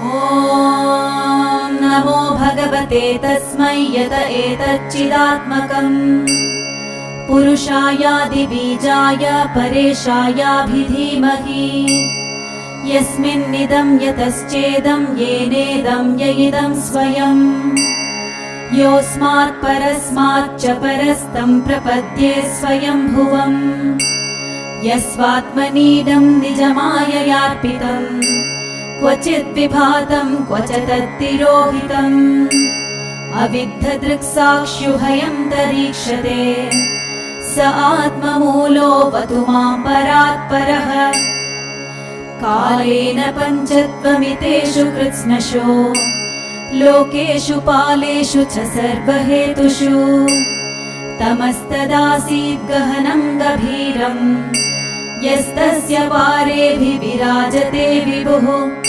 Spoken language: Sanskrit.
ॐ नमो भगवते तस्मै यत एतच्चिदात्मकम् पुरुषायादिबीजाय परेशायाभिधीमहि यस्मिन्निदं यतश्चेदं येनेदं य इदं स्वयं योऽस्मात् परस्माच्च परस्तं प्रपद्ये स्वयंभुवम् यस्वात्मनीदं निजमाययार्पितं क्वचित् विभातं क्वच तत्तिरोहितम् अविद्धदृक्साक्ष्युभयं दरीक्षते स आत्ममूलोऽवतु मां परात्परः कालेन पञ्चत्वमितेषु कृत्स्नशो लोकेषु पालेषु च सर्वहेतुषु तमस्तदासीत् गहनं गभीरम् यस्तस्य पारेऽभिविराजते विभुः